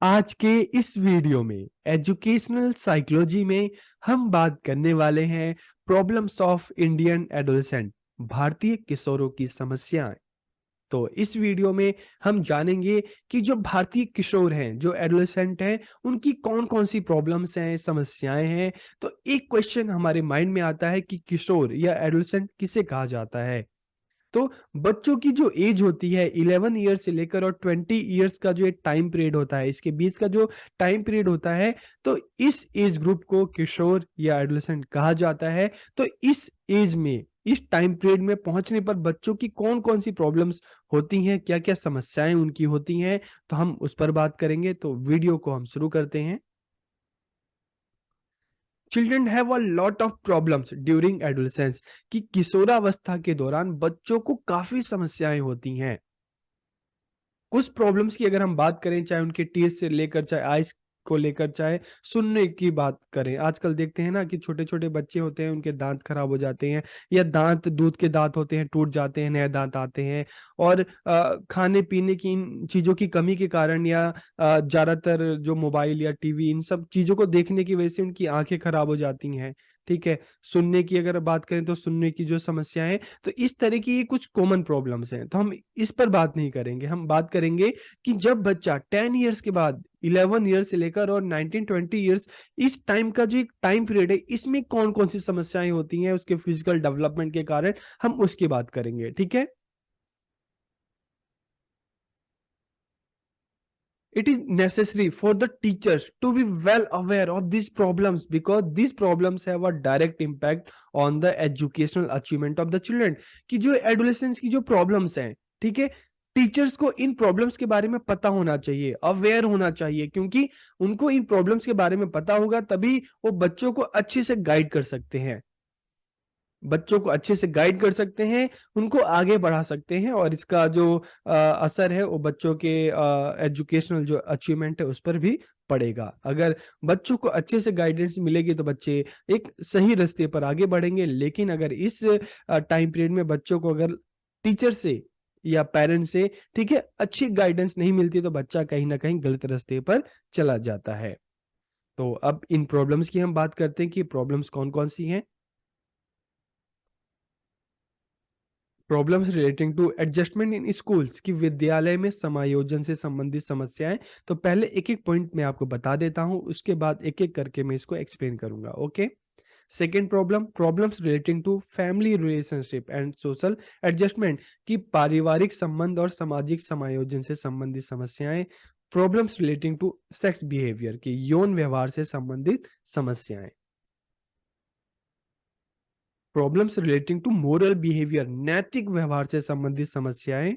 आज के इस वीडियो में एजुकेशनल साइकोलॉजी में हम बात करने वाले हैं प्रॉब्लम्स ऑफ इंडियन एडोलेसेंट, भारतीय किशोरों की समस्याएं। तो इस वीडियो में हम जानेंगे कि जो भारतीय किशोर हैं, जो एडोलेसेंट हैं, उनकी कौन-कौन सी प्रॉब्लम्स हैं, समस्याएं हैं। तो एक क्वेश्चन हमारे माइंड में आता है कि किशोर या एडोलेसेंट किसे कहा जाता है? तो बच्चों की जो एज होती है 11 ईयर्स से लेकर और 20 ईयर्स का जो एक टाइम पीरियड होता है, इसके बीच का जो टाइम पीरियड होता है, तो इस एज ग्रुप को किशोर या एडोलेसेंट कहा जाता है। तो इस एज में, इस टाइम पीरियड में पहुंचने पर बच्चों की कौन-कौन सी प्रॉब्लम्स होती हैं, क्या-क्या समस्याएं उनकी होती हैं, तो हम उस पर बात करेंगे। तो वीडियो को हम शुरू करते हैं। Children have a lot of problems during adolescence, कि किशोरावस्था के दौरान बच्चों को काफी समस्याएं होती हैं। कुछ प्रॉब्लम्स की अगर हम बात करें, चाहे उनके टीथ से लेकर, चाहे आइस को लेकर, चाहे सुनने की बात करें, आजकल देखते हैं ना कि छोटे-छोटे बच्चे होते हैं, उनके दाँत खराब हो जाते हैं, या दाँत दूध के दाँत होते हैं, टूट जाते हैं, नए दाँत आते हैं। और खाने-पीने की इन चीज़ों की कमी के कारण, या ज़्यादातर जो मोबाइल या टीवी, इन सब चीज़ों को देखने की वजह से उनकी आँखें खराब हो जाती हैं, ठीक है? सुनने की अगर बात करें तो सुनने की जो समस्याएँ हैं, तो इस तरह की ये कुछ कॉमन प्रॉब्लम्स हैं। तो हम इस पर बात नहीं करेंगे, हम बात करेंगे कि जब बच्चा 10 इयर्स के बाद, 11 ईयर्स से लेकर और 19-20 इयर्स, इस टाइम का जो एक टाइम पीरियड है, इसमें कौन-कौन सी समस्याएँ होती हैं उसके फिजिकल डेवलपमेंट के कारण, हम उसकी बात करेंगे, ठीक है? It is necessary for the teachers to be well aware of these problems, because these problems have a direct impact on the educational achievement of the children। कि जो एडोलेसेंस की जो प्रॉब्लम्स हैं, ठीक है, टीचर्स को इन प्रॉब्लम्स के बारे में पता होना चाहिए, अवेयर होना चाहिए, क्योंकि उनको इन प्रॉब्लम्स के बारे में पता होगा, तभी वो बच्चों को अच्छे से गाइड कर सकते हैं, बच्चों को अच्छे से गाइड कर सकते हैं, उनको आगे बढ़ा सकते हैं, और इसका जो असर है वो बच्चों के एजुकेशनल जो अचीवमेंट है उस पर भी पड़ेगा। अगर बच्चों को अच्छे से गाइडेंस मिलेगी तो बच्चे एक सही रास्ते पर आगे बढ़ेंगे। लेकिन अगर इस टाइम पीरियड में बच्चों को अगर टीचर से या पेरेंट्स से, ठीक है, अच्छी गाइडेंस नहीं मिलती, तो बच्चा कहीं न कहीं गलत रास्ते पर चला जाता है। तो अब इन प्रॉब्लम्स की हम बात करते हैं कि प्रॉब्लम्स कौन-कौन सी हैं। Problems relating to adjustment in schools, कि विद्यालय में समायोजन से संबंधित समस्याएं। तो पहले एक एक पॉइंट मैं आपको बता देता हूं, उसके बाद एक एक करके मैं इसको एक्सप्लेन करूंगा। Okay. Second problem, problems relating to family relationship and social adjustment, की पारिवारिक संबंध और सामाजिक समायोजन से संबंधित समस्याएं। Problems relating to sex behaviour, की यौन व्यवहार से संबंधित समस्याएं। Problems relating to moral behaviour, नैतिक व्यवहार से संबंधित समस्याएं।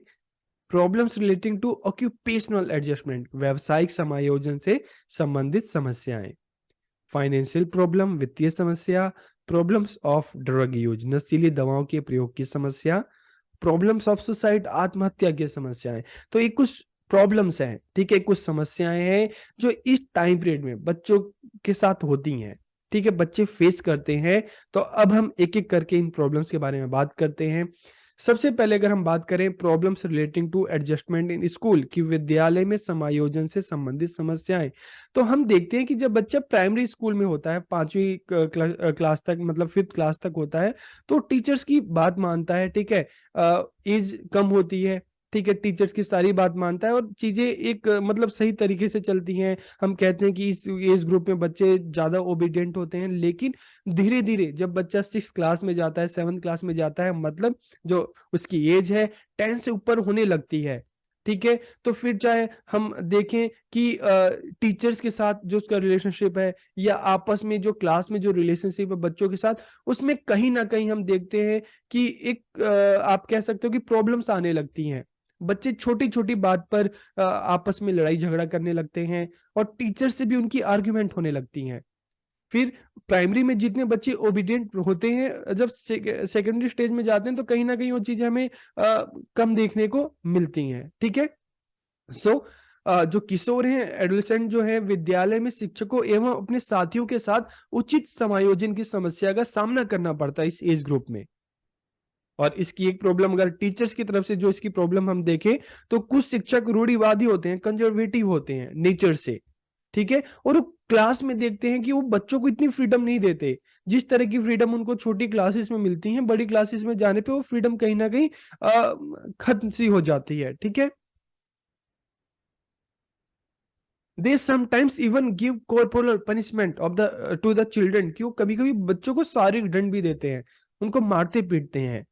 Problems relating to occupational adjustment, व्यावसायिक समायोजन से संबंधित समस्याएं। फाइनेंशियल प्रॉब्लम, वित्तीय समस्या। प्रॉब्लम्स ऑफ ड्रग यूज, नशीली दवाओं के प्रयोग की समस्या। प्रॉब्लम्स ऑफ सुसाइड, आत्महत्या की समस्याएं। तो ये कुछ प्रॉब्लम्स हैं, ठीक है, कुछ समस्याएं हैं जो इस टाइम पीरियड में बच्चों के साथ होती हैं, ठीक है, बच्चे फेस करते हैं। तो अब हम एक एक करके इन प्रॉब्लम्स के बारे में बात करते हैं। सबसे पहले अगर हम बात करें problems relating to adjustment in school, की विद्यालय में समायोजन से संबंधित समस्याएं। तो हम देखते हैं कि जब बच्चा प्राइमरी स्कूल में होता है, 5वीं क्लास तक, मतलब 5th क्लास तक होता है, तो टीचर्स की बात मानता है, ठीक है, एज कम होती है, ठीक है, टीचर्स की सारी बात मानता है, और चीजें एक मतलब सही तरीके से चलती हैं। हम कहते हैं कि इस एज ग्रुप में बच्चे ज्यादा ओबीडियंट होते हैं। लेकिन धीरे धीरे जब बच्चा 6th क्लास में जाता है, 7th क्लास में जाता है, मतलब जो उसकी एज है 10 से ऊपर होने लगती है, ठीक है, तो फिर चाहे हम देखें कि टीचर्स के साथ जो उसका रिलेशनशिप है, या आपस में जो क्लास में जो रिलेशनशिप है बच्चों के साथ, उसमें कहीं ना कहीं हम देखते हैं कि एक आप कह सकते हो कि प्रॉब्लम्स आने लगती हैं। बच्चे छोटी छोटी बात पर आपस में लड़ाई झगड़ा करने लगते हैं, और टीचर से भी उनकी आर्ग्यूमेंट होने लगती हैं। फिर प्राइमरी में जितने बच्चे ओबीडिएंट होते हैं, जब सेकेंडरी स्टेज में जाते हैं, तो कहीं ना कहीं वो चीजें हमें कम देखने को मिलती हैं, ठीक है। सो जो किशोर हैं, एडोलेसेंट जो है, विद्यालय में शिक्षकों एवं अपने साथियों के साथ उचित समायोजन की समस्या का सामना करना पड़ता है इस एज ग्रुप में। और इसकी एक प्रॉब्लम अगर टीचर्स की तरफ से जो इसकी प्रॉब्लम हम देखें तो कुछ शिक्षक रूढ़िवादी होते हैं, कंजर्वेटिव होते हैं नेचर से, ठीक है, और वो क्लास में देखते हैं कि वो बच्चों को इतनी फ्रीडम नहीं देते जिस तरह की फ्रीडम उनको छोटी क्लासेस में मिलती है। बड़ी क्लासेस में जाने पे वो फ्रीडम कहीं ना कहीं खत्म सी हो जाती है, ठीक है। They sometimes even give corporal punishment of the two the children, कि वो कभी कभी बच्चों को शारीरिक दंड भी देते हैं, उनको मारते पीटते हैं।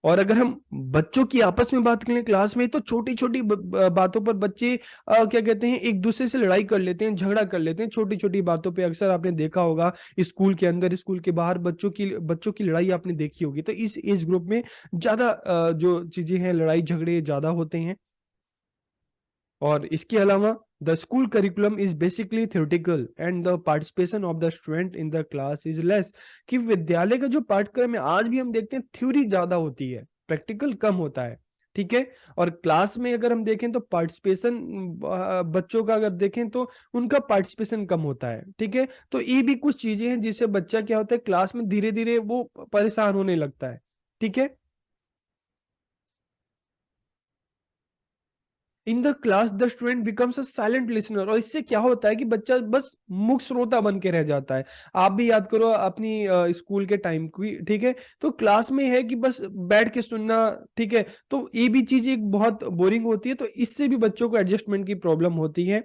और अगर हम बच्चों की आपस में बात करें क्लास में, तो छोटी छोटी बातों पर बच्चे क्या कहते हैं, एक दूसरे से लड़ाई कर लेते हैं, झगड़ा कर लेते हैं छोटी छोटी बातों पे। अक्सर आपने देखा होगा स्कूल के अंदर, स्कूल के बाहर बच्चों की लड़ाई आपने देखी होगी। तो इस एज ग्रुप में ज्यादा जो चीजें हैं, लड़ाई झगड़े ज्यादा होते हैं। और इसके अलावा the school curriculum is basically theoretical and the participation of the student in the class is less, कि विद्यालय का जो पाठ्यक्रम है आज भी हम देखते हैं थ्योरी ज्यादा होती है, प्रैक्टिकल कम होता है, ठीक है। और क्लास में अगर हम देखें तो पार्टिसिपेशन, बच्चों का अगर देखें तो उनका पार्टिसिपेशन कम होता है, ठीक है। तो ये भी कुछ चीजें हैं जिससे बच्चा क्या होता है, क्लास में धीरे धीरे वो परेशान होने लगता है, ठीक है। In the class the student becomes a silent listener, और इससे क्या होता है कि बच्चा बस मूक श्रोता बन के रह जाता है। आप भी याद करो अपनी स्कूल के टाइम की, ठीक है। तो क्लास में है कि बस बैठ के सुनना, ठीक है। तो ये भी चीज एक बहुत बोरिंग होती है, तो इससे भी बच्चों को एडजस्टमेंट की प्रॉब्लम होती है।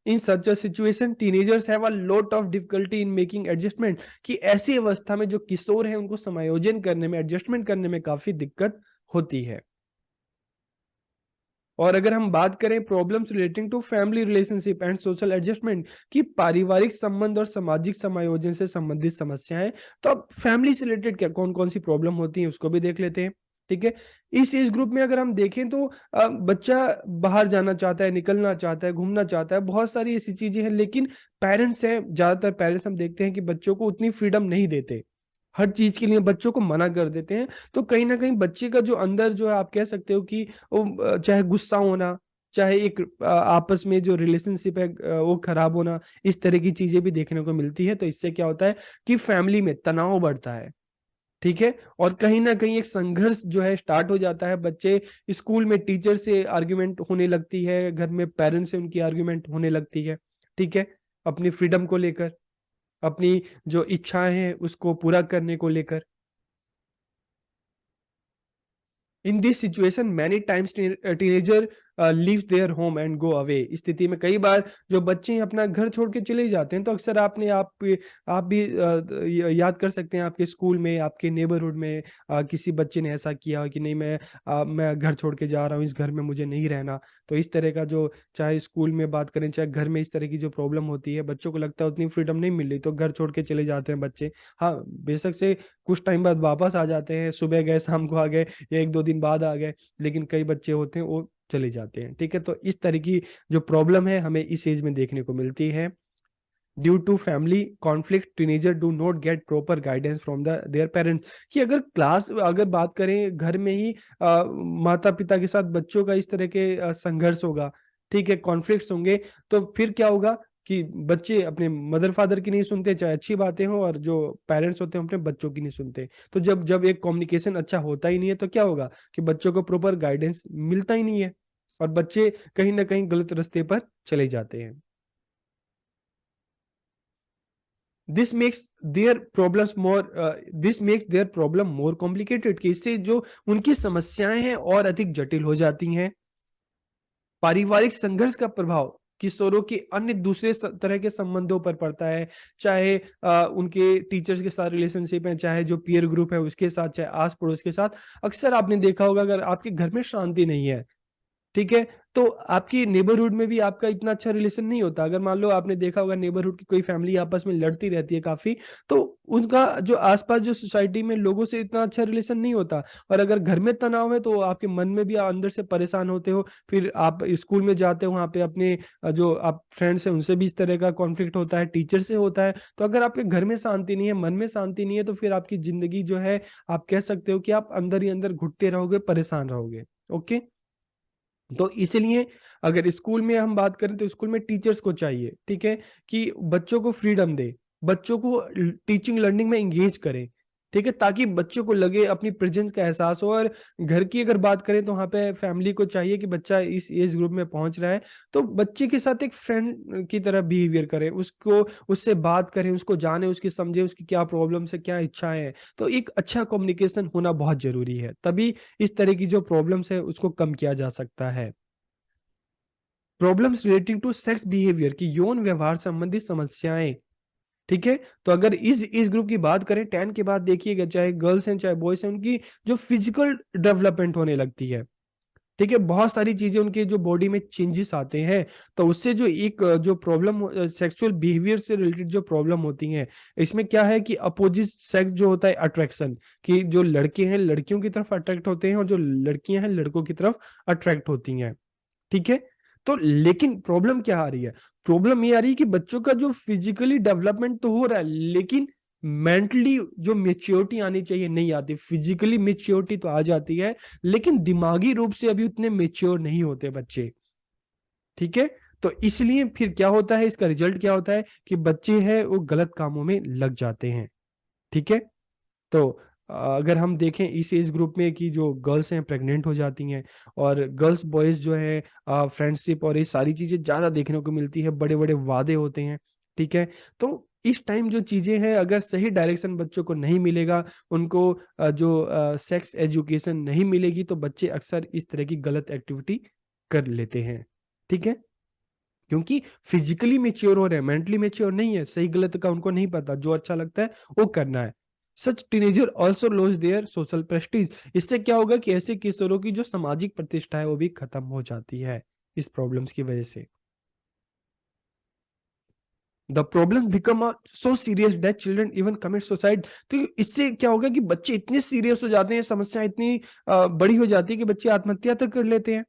In such a situation teenagers have a lot of difficulty in making adjustment, कि ऐसी अवस्था में जो किशोर है उनको समायोजन करने में, एडजस्टमेंट करने में काफी दिक्कत होती है। और अगर हम बात करें problems relating to family relationship and social adjustment, की पारिवारिक संबंध और सामाजिक समायोजन से संबंधित समस्याएं, तो अब फैमिली से रिलेटेड क्या कौन कौन सी प्रॉब्लम होती है उसको भी देख लेते हैं, ठीक है। इस एज ग्रुप में अगर हम देखें तो बच्चा बाहर जाना चाहता है, निकलना चाहता है, घूमना चाहता है, बहुत सारी ऐसी चीजें हैं, लेकिन पेरेंट्स हैं, ज्यादातर पेरेंट्स हम देखते हैं कि बच्चों को उतनी फ्रीडम नहीं देते, हर चीज के लिए बच्चों को मना कर देते हैं। तो कहीं ना कहीं बच्चे का जो अंदर जो है, आप कह सकते हो कि वो चाहे गुस्सा होना, चाहे एक आपस में जो रिलेशनशिप है वो खराब होना, इस तरह की चीजें भी देखने को मिलती है। तो इससे क्या होता है कि फैमिली में तनाव बढ़ता है, ठीक है। और कहीं ना कहीं एक संघर्ष जो है स्टार्ट हो जाता है। बच्चे स्कूल में टीचर से आर्ग्यूमेंट होने लगती है, घर में पेरेंट्स से उनकी आर्ग्यूमेंट होने लगती है, ठीक है, अपनी फ्रीडम को लेकर, अपनी जो इच्छाएं हैं उसको पूरा करने को लेकर। In this situation many times teenager leave their home and go away, स्थिति में कई बार जो बच्चे हैं अपना घर छोड़ के चले जाते हैं। तो अक्सर आप भी याद कर सकते हैं आपके स्कूल में, आपके नेबरहुड में किसी बच्चे ने ऐसा किया हो कि नहीं, मैं घर छोड़ के जा रहा हूँ, इस घर में मुझे नहीं रहना। तो इस तरह का जो, चाहे स्कूल में बात करें चाहे घर में, इस तरह की जो प्रॉब्लम होती है, बच्चों को लगता है उतनी फ्रीडम नहीं मिल रही तो घर छोड़ के चले जाते हैं बच्चे। हाँ, बेशक से कुछ टाइम बाद वापस आ जाते हैं, सुबह गए शाम को आ गए या एक दो दिन बाद आ गए, लेकिन कई बच्चे होते हैं वो चले जाते हैं, ठीक है। तो इस तरह की जो प्रॉब्लम है हमें इस एज में देखने को मिलती है। Due to family conflict teenager do not get proper guidance from the their parents, कि अगर बात करें घर में ही माता पिता के साथ बच्चों का इस तरह के संघर्ष होगा, ठीक है, कॉन्फ्लिक्ट्स होंगे, तो फिर क्या होगा कि बच्चे अपने मदर फादर की नहीं सुनते, चाहे अच्छी बातें हो, और जो पेरेंट्स होते हैं अपने बच्चों की नहीं सुनते। तो जब जब एक कम्युनिकेशन अच्छा होता ही नहीं है तो क्या होगा कि बच्चों को प्रॉपर गाइडेंस मिलता ही नहीं है, और बच्चे कहीं ना कहीं गलत रास्ते पर चले जाते हैं। This makes their problem more complicated, कि इससे जो उनकी समस्याएं हैं और अधिक जटिल हो जाती हैं। पारिवारिक संघर्ष का प्रभाव किशोरों के अन्य दूसरे तरह के संबंधों पर पड़ता है, चाहे उनके टीचर्स के साथ रिलेशनशिप है, चाहे जो पीयर ग्रुप है उसके साथ, चाहे आस पड़ोस के साथ। अक्सर आपने देखा होगा अगर आपके घर में शांति नहीं है, ठीक है, तो आपकी नेबरहुड में भी आपका इतना अच्छा रिलेशन नहीं होता। अगर मान लो आपने देखा होगा नेबरहुड की कोई फैमिली आपस में लड़ती रहती है काफी, तो उनका जो आसपास जो सोसाइटी में लोगों से इतना अच्छा रिलेशन नहीं होता। और अगर घर में तनाव है तो आपके मन में भी अंदर से परेशान होते हो, फिर आप स्कूल में जाते हो, वहाँ पे अपने जो आप फ्रेंड्स हैं उनसे भी इस तरह का कॉन्फ्लिक्ट होता है, टीचर से होता है। तो अगर आपके घर में शांति नहीं है, मन में शांति नहीं है, तो फिर आपकी जिंदगी जो है, आप कह सकते हो कि आप अंदर ही अंदर घुटते रहोगे, परेशान रहोगे। ओके, तो इसलिए अगर स्कूल में हम बात करें तो स्कूल में टीचर्स को चाहिए, ठीक है, कि बच्चों को फ्रीडम दे, बच्चों को टीचिंग लर्निंग में इंगेज करें, ठीक है, ताकि बच्चों को लगे, अपनी प्रेजेंस का एहसास हो। और घर की अगर बात करें तो वहाँ पे फैमिली को चाहिए कि बच्चा इस एज ग्रुप में पहुंच रहा है तो बच्चे के साथ एक फ्रेंड की तरह बिहेवियर करें, उसको उससे बात करें, उसको जाने, उसकी समझे, उसकी क्या प्रॉब्लम्स है, क्या इच्छाएं हैं। तो एक अच्छा कम्युनिकेशन होना बहुत जरूरी है, तभी इस तरह की जो प्रॉब्लम्स है उसको कम किया जा सकता है। Problems relating to sex behaviour की यौन व्यवहार संबंधी समस्याएं, ठीक है। तो अगर इस ग्रुप की बात करें 10 के बाद देखिएगा, चाहे गर्ल्स हैं चाहे बॉयज हैं, उनकी जो फिजिकल डेवलपमेंट होने लगती है, ठीक है, बहुत सारी चीजें उनके जो बॉडी में चेंजेस आते हैं। तो उससे जो एक जो प्रॉब्लम सेक्सुअल बिहेवियर से रिलेटेड जो प्रॉब्लम होती हैं, इसमें क्या है कि अपोजिट सेक्स जो होता है अट्रैक्शन, कि जो लड़के हैं लड़कियों की तरफ अट्रैक्ट होते हैं और जो लड़कियां हैं लड़कों की तरफ अट्रैक्ट होती हैं, ठीक है। तो लेकिन प्रॉब्लम क्या आ रही है, प्रॉब्लम ये आ रही है कि बच्चों का जो फिजिकली डेवलपमेंट तो हो रहा है, लेकिन मेंटली जो मेच्योरिटी आनी चाहिए नहीं आती। फिजिकली मेच्योरिटी तो आ जाती है, लेकिन दिमागी रूप से अभी उतने मेच्योर नहीं होते बच्चे, ठीक है। तो इसलिए फिर क्या होता है, इसका रिजल्ट क्या होता है कि बच्चे हैं वो गलत कामों में लग जाते हैं, ठीक है। तो अगर हम देखें इस एज ग्रुप में कि जो गर्ल्स हैं प्रेग्नेंट हो जाती हैं, और गर्ल्स बॉयज जो है फ्रेंडशिप और ये सारी चीजें ज्यादा देखने को मिलती है, बड़े बड़े वादे होते हैं, ठीक है। तो इस टाइम जो चीजें हैं, अगर सही डायरेक्शन बच्चों को नहीं मिलेगा, उनको जो सेक्स एजुकेशन नहीं मिलेगी, तो बच्चे अक्सर इस तरह की गलत एक्टिविटी कर लेते हैं, ठीक है। क्योंकि फिजिकली मेच्योर हो रहे हैं, मेंटली मेच्योर नहीं है, सही गलत का उनको नहीं पता, जो अच्छा लगता है वो करना है। Such teenager also loss their social prestige. इससे क्या होगा कि ऐसे किशोरों की जो सामाजिक प्रतिष्ठा है वो भी खत्म हो जाती है इस प्रॉब्लम्स की वजह से। The problem become so serious that children even commit suicide. तो इससे क्या होगा कि बच्चे इतने सीरियस हो जाते हैं, समस्या इतनी बड़ी हो जाती है कि बच्चे आत्महत्या तक कर लेते हैं।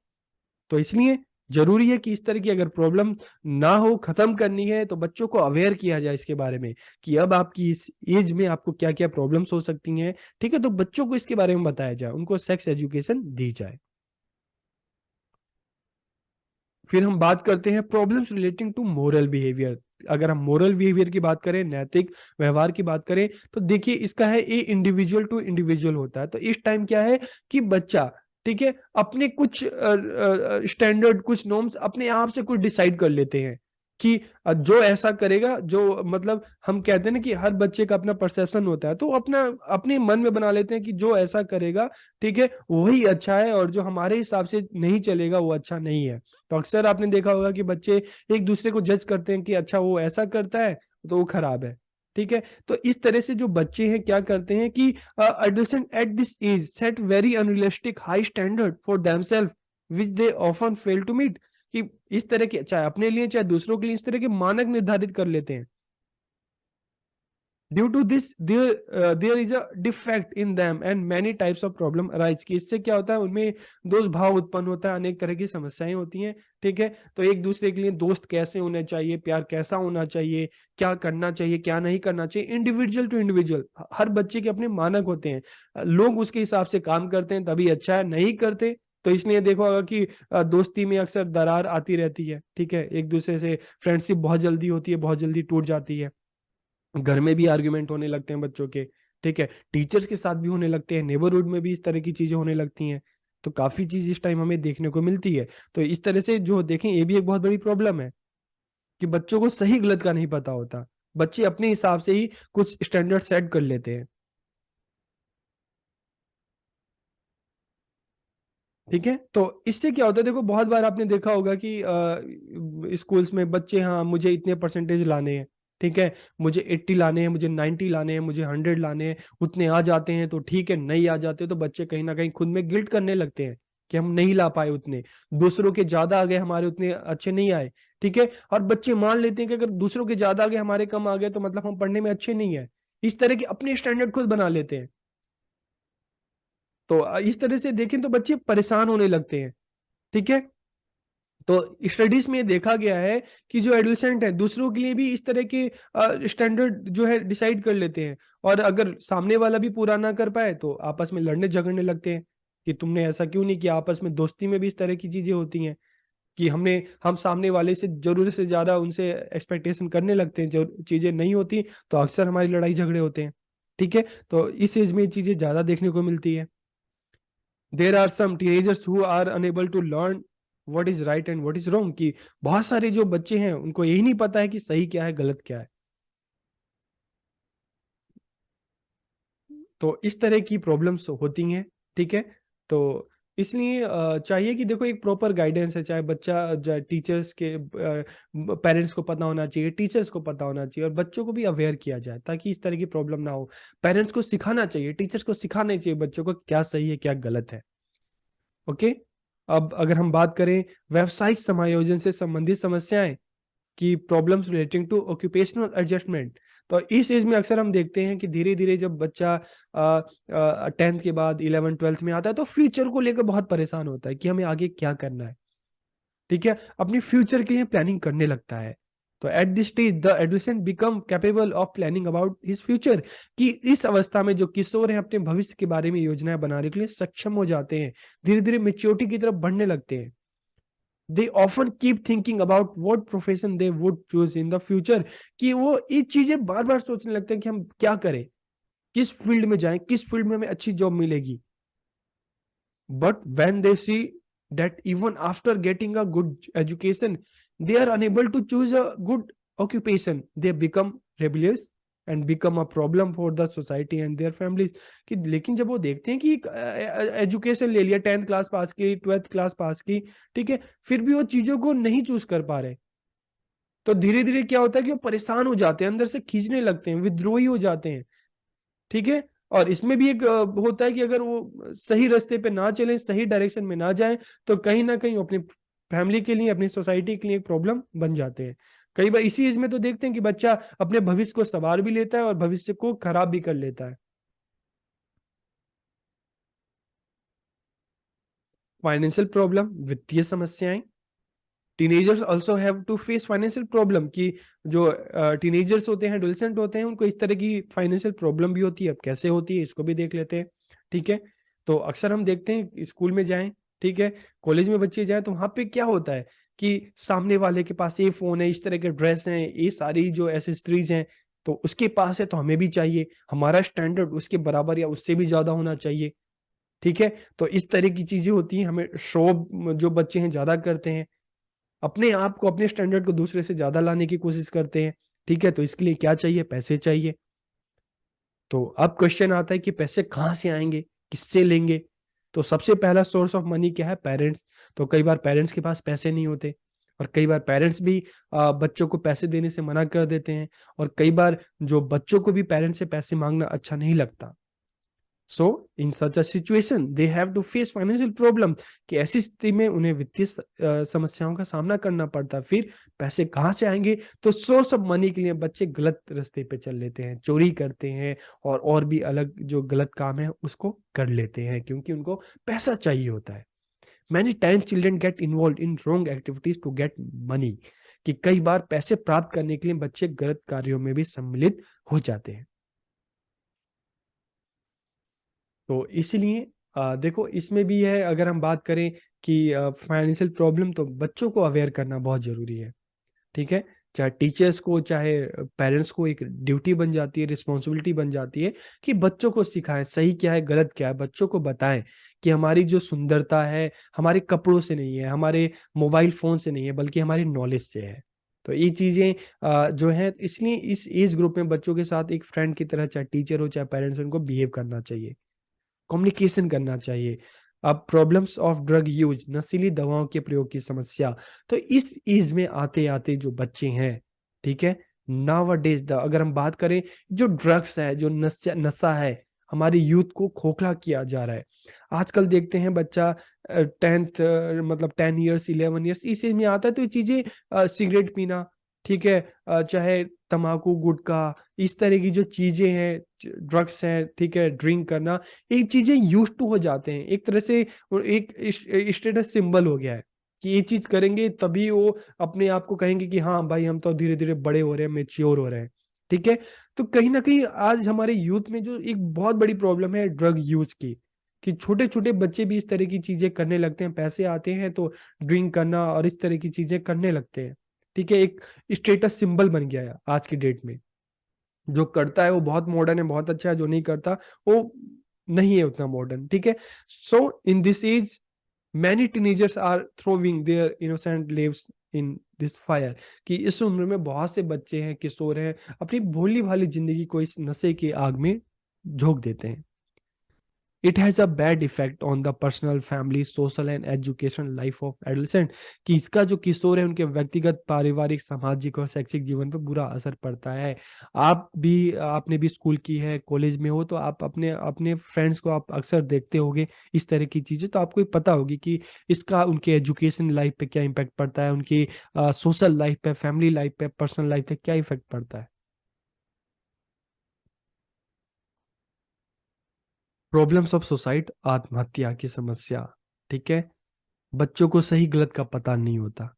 तो इसलिए जरूरी है कि इस तरह की अगर प्रॉब्लम ना हो, खत्म करनी है, तो बच्चों को अवेयर किया जाए इसके बारे में कि अब आपकी इस एज में आपको क्या क्या प्रॉब्लम्स हो सकती हैं, ठीक है। तो बच्चों को इसके बारे में बताया जाए, उनको सेक्स एजुकेशन दी जाए। फिर हम बात करते हैं problems relating to moral behaviour. अगर हम मोरल बिहेवियर की बात करें, नैतिक व्यवहार की बात करें, तो देखिए इसका है ये इंडिविजुअल टू इंडिविजुअल होता है। तो इस टाइम क्या है कि बच्चा, ठीक है, अपने कुछ स्टैंडर्ड, कुछ नॉर्म्स अपने आप से कुछ डिसाइड कर लेते हैं कि जो ऐसा करेगा, जो मतलब हम कहते हैं ना कि हर बच्चे का अपना परसेप्शन होता है, तो अपना अपने मन में बना लेते हैं कि जो ऐसा करेगा, ठीक है, वही अच्छा है, और जो हमारे हिसाब से नहीं चलेगा वो अच्छा नहीं है। तो अक्सर आपने देखा होगा कि बच्चे एक दूसरे को जज करते हैं कि अच्छा वो ऐसा करता है तो वो खराब है, ठीक है। तो इस तरह से जो बच्चे हैं क्या करते हैं कि adolescent at this age set very unrealistic high standard for themselves which they often fail to meet. कि इस तरह के, चाहे अपने लिए चाहे दूसरों के लिए, इस तरह के मानक निर्धारित कर लेते हैं। Due to this there is a defect in them and many types of problem arise. कि इससे क्या होता है, उनमें दोष भाव उत्पन्न होता है, अनेक तरह की समस्याएं होती हैं, ठीक है। तो एक दूसरे के लिए दोस्त कैसे होने चाहिए, प्यार कैसा होना चाहिए, क्या करना चाहिए क्या नहीं करना चाहिए, इंडिविजुअल टू इंडिविजुअल हर बच्चे के अपने मानक होते हैं। लोग उसके हिसाब से काम करते हैं तभी अच्छा है, नहीं करते तो इसलिए देखो होगा कि दोस्ती में अक्सर दरार आती रहती है, ठीक है। एक दूसरे से फ्रेंडशिप बहुत जल्दी होती है, बहुत जल्दी टूट जाती है। घर में भी आर्ग्यूमेंट होने लगते हैं बच्चों के, ठीक है। टीचर्स के साथ भी होने लगते हैं, नेबरहुड में भी इस तरह की चीजें होने लगती हैं। तो काफी चीज इस टाइम हमें देखने को मिलती है। तो इस तरह से जो देखें, ये भी एक बहुत बड़ी प्रॉब्लम है कि बच्चों को सही गलत का नहीं पता होता। बच्चे अपने हिसाब से ही कुछ स्टैंडर्ड सेट कर लेते हैं, ठीक है। तो इससे क्या होता है, देखो बहुत बार आपने देखा होगा कि स्कूल्स में बच्चे, हाँ मुझे इतने परसेंटेज लाने हैं, ठीक है, मुझे 80 लाने हैं, मुझे 90 लाने हैं, मुझे 100 लाने हैं, उतने आ जाते हैं तो ठीक है, नहीं आ जाते तो बच्चे कहीं ना कहीं खुद में गिल्ट करने लगते हैं कि हम नहीं ला पाए उतने, दूसरों के ज्यादा आ गए, हमारे उतने अच्छे नहीं आए, ठीक है। और बच्चे मान लेते हैं कि अगर दूसरों के ज्यादा आ गए हमारे कम आ गए तो मतलब हम पढ़ने में अच्छे नहीं है। इस तरह के अपने स्टैंडर्ड खुद बना लेते हैं। तो इस तरह से देखें तो बच्चे परेशान होने लगते हैं, ठीक है। तो स्टडीज में देखा गया है कि जो एडोलेसेंट है दूसरों के लिए भी इस तरह के स्टैंडर्ड जो है डिसाइड कर लेते हैं, और अगर सामने वाला भी पूरा ना कर पाए तो आपस में लड़ने झगड़ने लगते हैं कि तुमने ऐसा क्यों नहीं किया। आपस में दोस्ती में भी इस तरह की चीजें होती हैं कि हम सामने वाले से जरूरत से ज्यादा उनसे एक्सपेक्टेशन करने लगते हैं, जो चीजें नहीं होती तो अक्सर हमारी लड़ाई झगड़े होते हैं, ठीक है, तो इस एज में ये चीजें ज्यादा देखने को मिलती है। There are some teenagers who are unable to learn what is right and what is wrong, कि बहुत सारे जो बच्चे हैं उनको यही नहीं पता है कि सही क्या है गलत क्या है। तो इस तरह की प्रॉब्लम्स होती हैं। ठीक है, तो इसलिए चाहिए कि देखो एक प्रॉपर गाइडेंस है, चाहे बच्चा टीचर्स के पेरेंट्स को पता होना चाहिए, टीचर्स को पता होना चाहिए, और बच्चों को भी अवेयर किया जाए ताकि इस तरह की प्रॉब्लम ना हो। पेरेंट्स को सिखाना चाहिए, टीचर्स को सिखाना चाहिए बच्चों को क्या सही है क्या गलत है। ओके, अब अगर हम बात करें व्यावसायिक समायोजन से संबंधित समस्याएं की problems relating to occupational adjustment, तो इस एज में अक्सर हम देखते हैं कि धीरे धीरे जब बच्चा 10th के बाद 11th 12th में आता है तो फ्यूचर को लेकर बहुत परेशान होता है कि हमें आगे क्या करना है। ठीक है, अपनी फ्यूचर के लिए प्लानिंग करने लगता है। तो at this stage the adolescent become capable of planning about his future, कि इस अवस्था में जो किशोर हैं अपने भविष्य के बारे में योजनाएं बनाने के लिए सक्षम हो जाते हैं, धीरे धीरे मेच्योरिटी की तरफ बढ़ने लगते हैं। They often keep thinking about what profession they would choose in the future, कि वो ये चीजें बार बार सोचने लगते हैं कि हम क्या करें, किस फील्ड में जाएं, किस फील्ड में हमें अच्छी जॉब मिलेगी। But when they see that even after getting a good education, they are unable to choose a good occupation, they become rebellious and become a problem for the society and their families। कि लेकिन जब वो देखते हैं कि education ले लिया, 10th class pass की, 12th क्लास पास की, ठीक है, फिर भी वो चीजों को नहीं चूज कर पा रहे, तो धीरे धीरे क्या होता है कि वो परेशान हो जाते हैं, अंदर से खींचने लगते हैं, विद्रोही हो जाते हैं। ठीक है, और इसमें भी एक होता है कि अगर वो सही रास्ते पे ना चलें, सही डायरेक्शन में ना जाएं, तो कहीं ना कहीं अपनी फैमिली के लिए, अपनी सोसाइटी के लिए एक प्रॉब्लम बन जाते हैं। कई बार इसी एज में तो देखते हैं कि बच्चा अपने भविष्य को संवार भी लेता है और भविष्य को खराब भी कर लेता है। फाइनेंशियल प्रॉब्लम, वित्तीय समस्याएं। Teenagers also have to face financial problem, कि जो टीनेजर्स होते हैं, एडोलेसेंट होते हैं, उनको इस तरह की फाइनेंशियल प्रॉब्लम भी होती है। अब कैसे होती है इसको भी देख लेते हैं। ठीक है, तो अक्सर हम देखते हैं स्कूल में जाएं, ठीक है, कॉलेज में बच्चे जाएं, तो वहां पे क्या होता है कि सामने वाले के पास ये फोन है, इस तरह के ड्रेस हैं, ये सारी जो एसेसरीज हैं, तो उसके पास है तो हमें भी चाहिए, हमारा स्टैंडर्ड उसके बराबर या उससे भी ज्यादा होना चाहिए। ठीक है, तो इस तरह की चीजें होती हैं, हमें शो जो बच्चे हैं ज्यादा करते हैं, अपने आप को, अपने स्टैंडर्ड को दूसरे से ज्यादा लाने की कोशिश करते हैं। ठीक है, तो इसके लिए क्या चाहिए, पैसे चाहिए। तो अब क्वेश्चन आता है कि पैसे कहाँ से आएंगे, किससे लेंगे। तो सबसे पहला सोर्स ऑफ मनी क्या है, पेरेंट्स। तो कई बार पेरेंट्स के पास पैसे नहीं होते, और कई बार पेरेंट्स भी बच्चों को पैसे देने से मना कर देते हैं, और कई बार जो बच्चों को भी पेरेंट्स से पैसे मांगना अच्छा नहीं लगता। So in such a situation they have to face financial problem, कि ऐसी स्थिति में उन्हें वित्तीय समस्याओं का सामना करना पड़ता है। फिर पैसे कहाँ से आएंगे, तो सोर्स ऑफ मनी के लिए बच्चे गलत रास्ते पे चल लेते हैं, चोरी करते हैं, और भी अलग जो गलत काम है उसको कर लेते हैं, क्योंकि उनको पैसा चाहिए होता है। Many times children get involve in wrong activities to get money, कि कई बार पैसे प्राप्त करने के लिए बच्चे गलत कार्यों में भी सम्मिलित हो जाते हैं। तो इसलिए देखो इसमें भी है, अगर हम बात करें कि फाइनेंशियल प्रॉब्लम, तो बच्चों को अवेयर करना बहुत जरूरी है। ठीक है, चाहे टीचर्स को, चाहे पेरेंट्स को, एक ड्यूटी बन जाती है, रिस्पॉन्सिबिलिटी बन जाती है कि बच्चों को सिखाएं सही क्या है गलत क्या है, बच्चों को बताएं कि हमारी जो सुंदरता है हमारे कपड़ों से नहीं है, हमारे मोबाइल फोन से नहीं है, बल्कि हमारी नॉलेज से है। तो ये चीजें जो है, इसलिए इस एज ग्रुप में बच्चों के साथ एक फ्रेंड की तरह, चाहे टीचर हो चाहे पेरेंट्स हो, उनको बिहेव करना चाहिए, कम्युनिकेशन करना चाहिए। अब प्रॉब्लम्स ऑफ ड्रग यूज, नशीली दवाओं के प्रयोग की समस्या, तो इस एज में आते आते जो बच्चे हैं, ठीक है, नाउअडेज द, अगर हम बात करें, जो ड्रग्स है, जो नशा नशा है, हमारी यूथ को खोखला किया जा रहा है। आजकल देखते हैं बच्चा 10th, मतलब 10 ईयर्स 11 ईयर्स इस एज में आता है, तो ये चीजें, सिगरेट पीना, ठीक है, चाहे तम्बाकू गुटखा, इस तरह की जो चीजें हैं, ड्रग्स हैं, ठीक है, ड्रिंक करना, ये चीजें यूज टू हो जाते हैं एक तरह से, एक स्टेटस सिंबल हो गया है कि ये चीज करेंगे तभी वो अपने आप को कहेंगे कि हाँ भाई हम तो धीरे धीरे बड़े हो रहे हैं, मेच्योर हो रहे हैं। ठीक है, तो कहीं ना कहीं आज हमारे यूथ में जो एक बहुत बड़ी प्रॉब्लम है ड्रग यूज की, कि छोटे छोटे बच्चे भी इस तरह की चीजें करने लगते हैं, पैसे आते हैं तो ड्रिंक करना और इस तरह की चीजें करने लगते हैं। ठीक है, एक स्टेटस सिंबल बन गया है आज की डेट में। जो करता है वो बहुत मॉडर्न है, बहुत अच्छा है, जो नहीं करता वो नहीं है उतना मॉडर्न, ठीक है। So in this age many teenagers are throwing their innocent lives in this fire, कि इस उम्र में बहुत से बच्चे हैं, किशोर हैं, अपनी भोली भाली जिंदगी को इस नशे की आग में झोंक देते हैं। It has a bad effect on the personal, family, social and education life of adolescent, कि इसका जो किशोर है उनके व्यक्तिगत, पारिवारिक, सामाजिक और शैक्षिक जीवन पर बुरा असर पड़ता है। आपने भी स्कूल की है, कॉलेज में हो, तो आप अपने अपने फ्रेंड्स को आप अक्सर देखते होगे इस तरह की चीज़ें, तो आपको ये पता होगी कि इसका उनके एजुकेशन लाइफ पे क्या इम्पैक्ट पड़ता है, उनकी सोशल लाइफ पे, फैमिली लाइफ पे, पर्सनल लाइफ पे क्या इफेक्ट पड़ता है। प्रॉब्लम्स ऑफ सोसाइटी, आत्महत्या की समस्या, ठीक है। बच्चों को सही गलत का पता नहीं होता,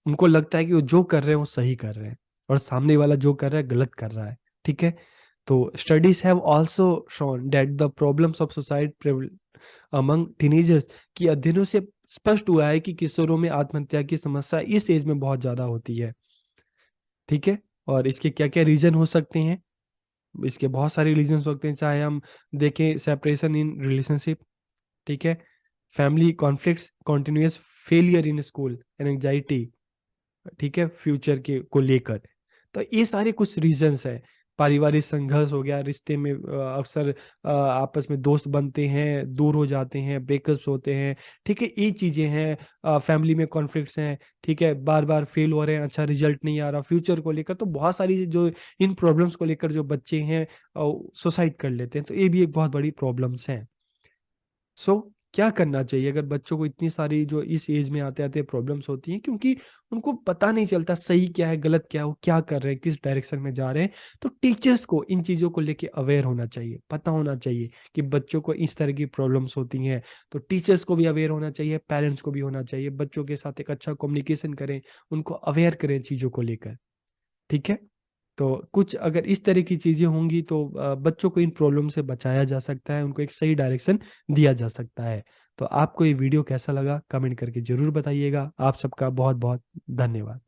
उनको लगता है कि वो जो कर रहे हैं वो सही कर रहे हैं, और सामने वाला जो कर रहा है गलत कर रहा है, ठीक है। तो studies have also shown that the problems of society among teenagers, की अध्ययनों से स्पष्ट हुआ है कि किशोरों में आत्महत्या की समस्या इस एज में बहुत ज्यादा होती है, ठीक है। और इसके क्या क्या रीजन हो सकते हैं, इसके बहुत सारे रीजन हो सकते हैं, चाहे हम देखें सेपरेशन इन रिलेशनशिप, ठीक है, family conflicts, continuous failure in school, anxiety, ठीक है, फ्यूचर के को लेकर। तो ये सारे कुछ रीजंस है। पारिवारिक संघर्ष हो गया, रिश्ते में अक्सर आपस में दोस्त बनते हैं, दूर हो जाते हैं, ब्रेकअप्स होते हैं, ठीक है, ये चीजें हैं। फैमिली में कॉन्फ्लिक्ट्स हैं, ठीक है, बार बार फेल हो रहे हैं, अच्छा रिजल्ट नहीं आ रहा फ्यूचर को लेकर, तो बहुत सारी जो इन प्रॉब्लम्स को लेकर जो बच्चे हैं सुसाइड कर लेते हैं, तो ये भी एक बहुत बड़ी प्रॉब्लम्स हैं। सो क्या करना चाहिए अगर बच्चों को इतनी सारी जो इस एज में आते आते प्रॉब्लम्स होती हैं, क्योंकि उनको पता नहीं चलता सही क्या है गलत क्या है, वो क्या कर रहे हैं, किस डायरेक्शन में जा रहे हैं। तो टीचर्स को इन चीज़ों को लेके अवेयर होना चाहिए, पता होना चाहिए कि बच्चों को इस तरह की प्रॉब्लम्स होती हैं। तो टीचर्स को भी अवेयर होना चाहिए, पेरेंट्स को भी होना चाहिए, बच्चों के साथ एक अच्छा कम्युनिकेशन करें, उनको अवेयर करें चीज़ों को लेकर, ठीक है। तो कुछ अगर इस तरह की चीजें होंगी तो बच्चों को इन प्रॉब्लम से बचाया जा सकता है, उनको एक सही डायरेक्शन दिया जा सकता है। तो आपको ये वीडियो कैसा लगा कमेंट करके जरूर बताइएगा। आप सबका बहुत बहुत धन्यवाद।